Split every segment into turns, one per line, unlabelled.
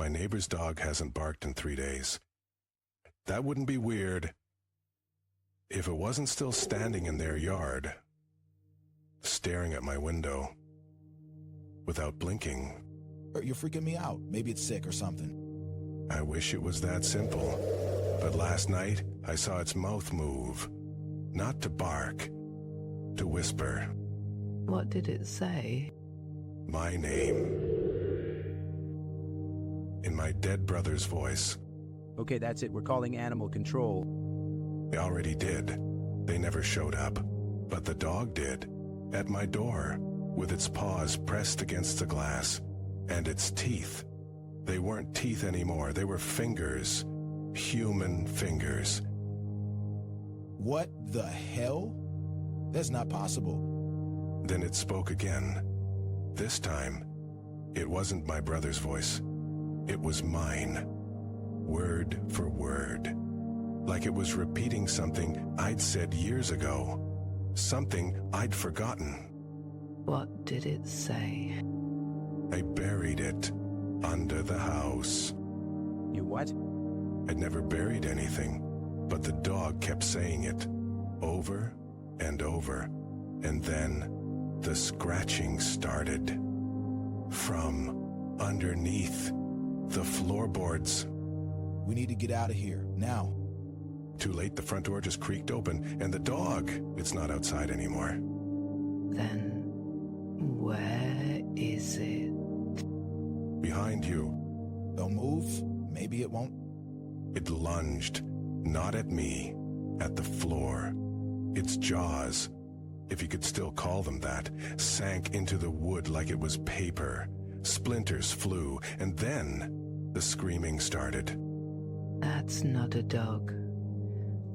My neighbor's dog hasn't barked in 3 days. That wouldn't be weird if it wasn't still standing in their yard, staring at my window, without blinking.
You're freaking me out. Maybe it's sick or something.
I wish it was that simple. But last night, I saw its mouth move. Not to bark, to whisper.
What did it say?
My name. In my dead brother's voice.
Okay, that's it. We're calling animal control.
They already did. They never showed up. But the dog did. At my door, with its paws pressed against the glass. And its teeth. They weren't teeth anymore. They were fingers. Human fingers.
What the hell? That's not possible.
Then it spoke again. This time, it wasn't my brother's voice. It was mine. Word for word. Like it was repeating something I'd said years ago. Something I'd forgotten.
What did it say?
I buried it under the house.
You what?
I'd never buried anything, but the dog kept saying it over and over. And then the scratching started from underneath the floorboards.
We need to get out of here, now.
Too late, the front door just creaked open, and the dog, it's not outside anymore.
Then, where is it?
Behind you.
Don't move. Maybe it won't.
It lunged, not at me, at the floor. Its jaws, if you could still call them that, sank into the wood like it was paper. Splinters flew, and then the screaming started.
That's not a dog.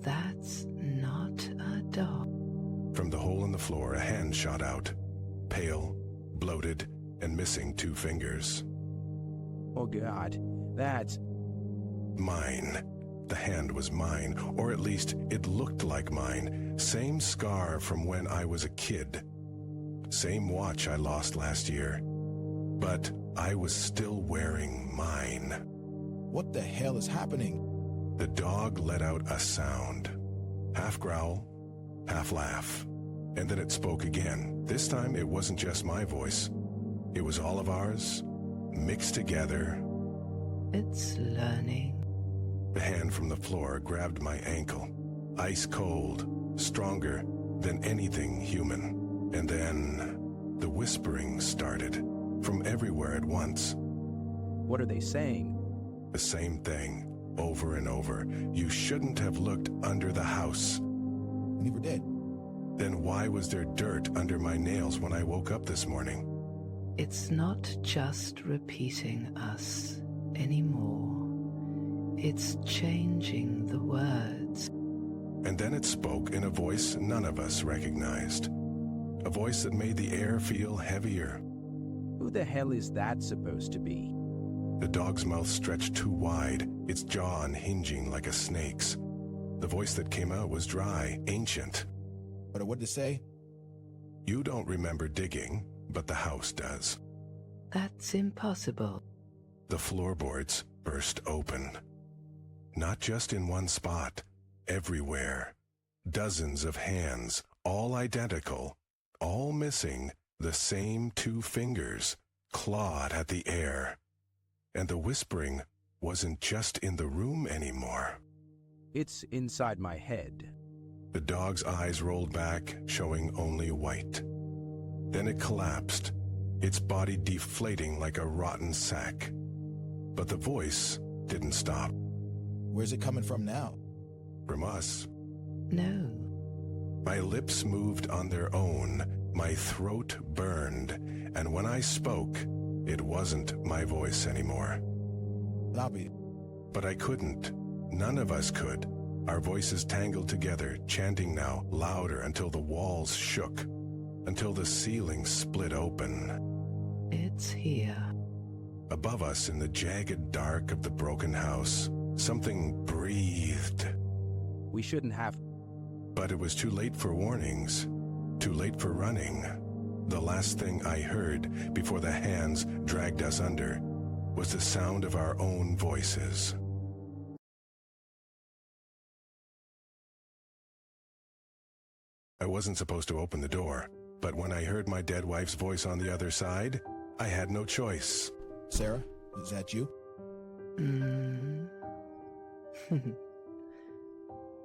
That's not a dog.
From the hole in the floor, a hand shot out. Pale, bloated, and missing 2 fingers.
Oh, God. That's...
Mine. The hand was mine, or at least it looked like mine. Same scar from when I was a kid. Same watch I lost last year. But I was still wearing mine.
What the hell is happening?
The dog let out a sound. Half growl, half laugh. And then it spoke again. This time it wasn't just my voice. It was all of ours, mixed together.
It's learning.
The hand from the floor grabbed my ankle. Ice cold, stronger than anything human. And then the whispering started from everywhere at once.
What are they saying?
The same thing, over and over. You shouldn't have looked under the house.
We never did.
Then why was there dirt under my nails when I woke up this morning?
It's not just repeating us anymore. It's changing the words.
And then it spoke in a voice none of us recognized. A voice that made the air feel heavier.
Who the hell is that supposed to be?
The dog's mouth stretched too wide, its jaw unhinging like a snake's. The voice that came out was dry, ancient.
But what did it say?
You don't remember digging, but the house does.
That's impossible.
The floorboards burst open. Not just in one spot, everywhere. Dozens of hands, all identical, all missing the same 2 fingers, clawed at the air. And the whispering wasn't just in the room anymore.
It's inside my head.
The dog's eyes rolled back, showing only white. Then it collapsed, its body deflating like a rotten sack. But the voice didn't stop.
Where's it coming from now?
From us.
No.
My lips moved on their own, my throat burned, and when I spoke, it wasn't my voice anymore.
Lobby.
But I couldn't. None of us could. Our voices tangled together, chanting now, louder until the walls shook, until the ceiling split open.
It's here.
Above us in the jagged dark of the broken house, something breathed.
We shouldn't have...
But it was too late for warnings, too late for running. The last thing I heard before the hands dragged us under, was the sound of our own voices. I wasn't supposed to open the door, but when I heard my dead wife's voice on the other side, I had no choice.
Sarah, is that you?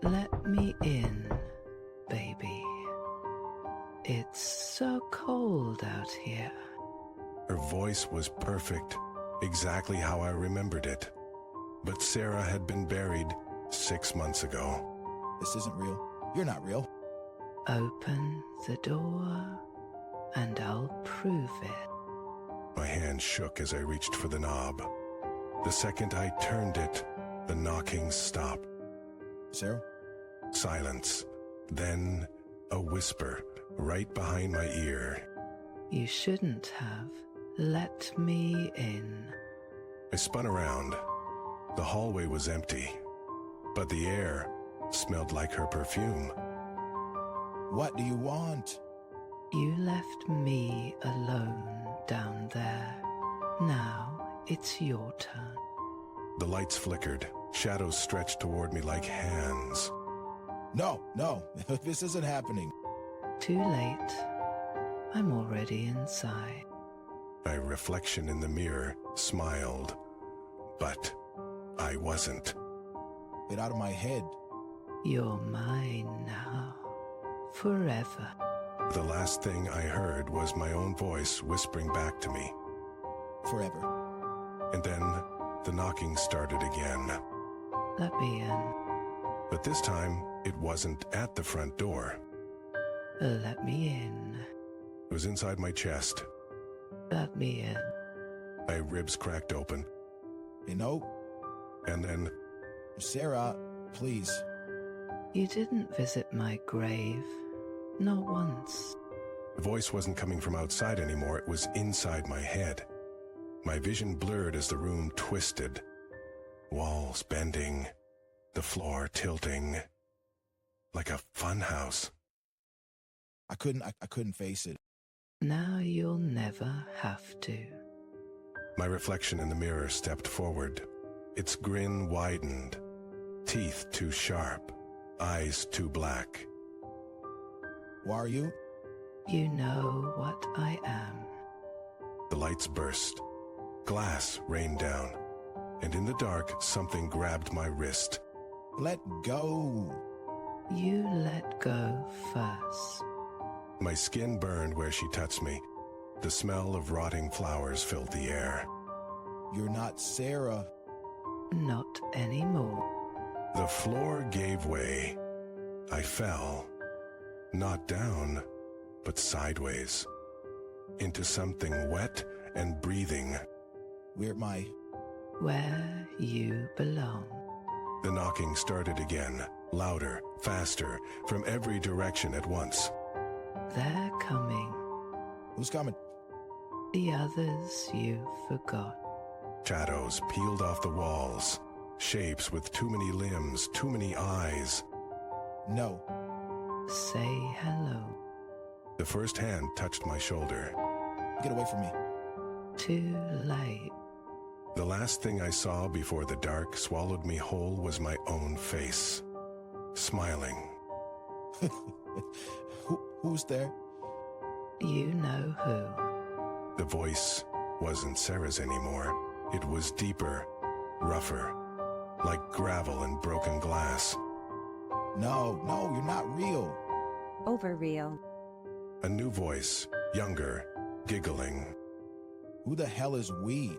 Let me in, baby. It's so cold out here.
Her voice was perfect, exactly how I remembered it. But Sarah had been buried 6 months ago.
This isn't real. You're not real.
Open the door, and I'll prove it.
My hand shook as I reached for the knob. The second I turned it, the knocking stopped.
Sarah?
Silence. Then a whisper right behind my ear.
You shouldn't have let me in.
I spun around. The hallway was empty, but the air smelled like her perfume.
What do you want?
You left me alone down there. Now it's your turn.
The lights flickered. Shadows stretched toward me like hands.
No, this isn't happening.
Too late. I'm already inside.
My reflection in the mirror smiled, but I wasn't.
Get out of my head.
You're mine now. Forever.
The last thing I heard was my own voice whispering back to me.
Forever.
And then the knocking started again.
Let me in.
But this time, it wasn't at the front door.
Let me in.
It was inside my chest.
Let me in.
My ribs cracked open.
You know,
And then
Sarah, please.
You didn't visit my grave. Not once.
the voice wasn't coming from outside anymore. It was inside my head. My vision blurred as the room twisted. Walls bending. The floor tilting. Like a funhouse.
I couldn't face it.
Now you'll never have to.
My reflection in the mirror stepped forward. Its grin widened. Teeth too sharp. Eyes too black.
Who are you?
You know what I am.
The lights burst. Glass rained down. And in the dark, something grabbed my wrist.
Let go.
You let go first.
My skin burned where she touched me. The smell of rotting flowers filled the air.
You're not Sarah.
Not anymore.
The floor gave way. I fell. Not down, but sideways. Into something wet and breathing.
Where
you belong.
The knocking started again. Louder, faster, from every direction at once.
They're coming.
Who's coming?
The others you forgot.
Shadows peeled off the walls. Shapes with too many limbs, too many eyes.
No.
Say hello.
The first hand touched my shoulder.
Get away from me.
Too late.
The last thing I saw before the dark swallowed me whole was my own face. Smiling.
Who's there?
You know who.
The voice wasn't Sarah's anymore. It was deeper, rougher, like gravel and broken glass.
No, you're not real.
Over real.
A new voice, younger, giggling.
Who the hell is we?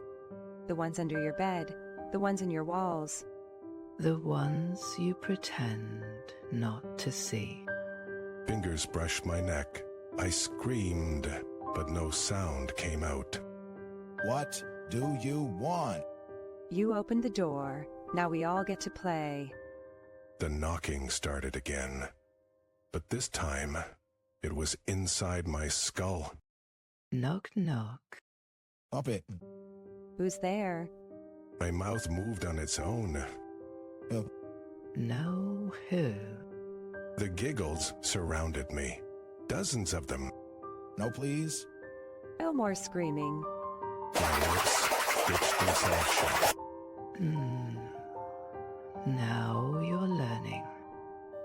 The ones under your bed. The ones in your walls.
The ones you pretend not to see.
Fingers brushed my neck. I screamed, but no sound came out.
What do you want?
You opened the door. Now we all get to play.
The knocking started again. But this time, it was inside my skull.
Knock, knock.
Up it.
Who's there?
My mouth moved on its own.
Know who?
The giggles surrounded me. Dozens of them.
No, please.
No more screaming.
My lips stitched themselves shut.
Now you're learning.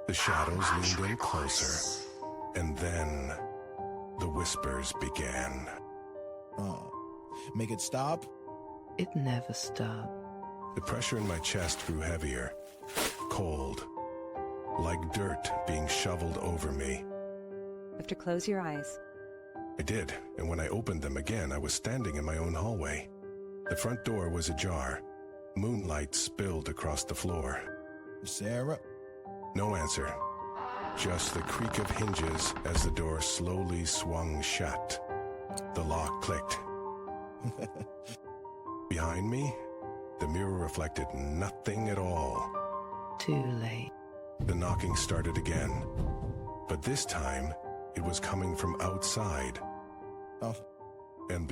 The shadows leaned in closer, and then the whispers began.
Make it stop?
It never stopped.
The pressure in my chest grew heavier, cold, like dirt being shoveled over me.
You have to close your eyes.
I did, and when I opened them again, I was standing in my own hallway. The front door was ajar. Moonlight spilled across the floor.
Sarah?
No answer. Just the creak of hinges as the door slowly swung shut. The lock clicked. Behind me, the mirror reflected nothing at all.
Too late.
The knocking started again, but this time it was coming from outside.
Oh.
And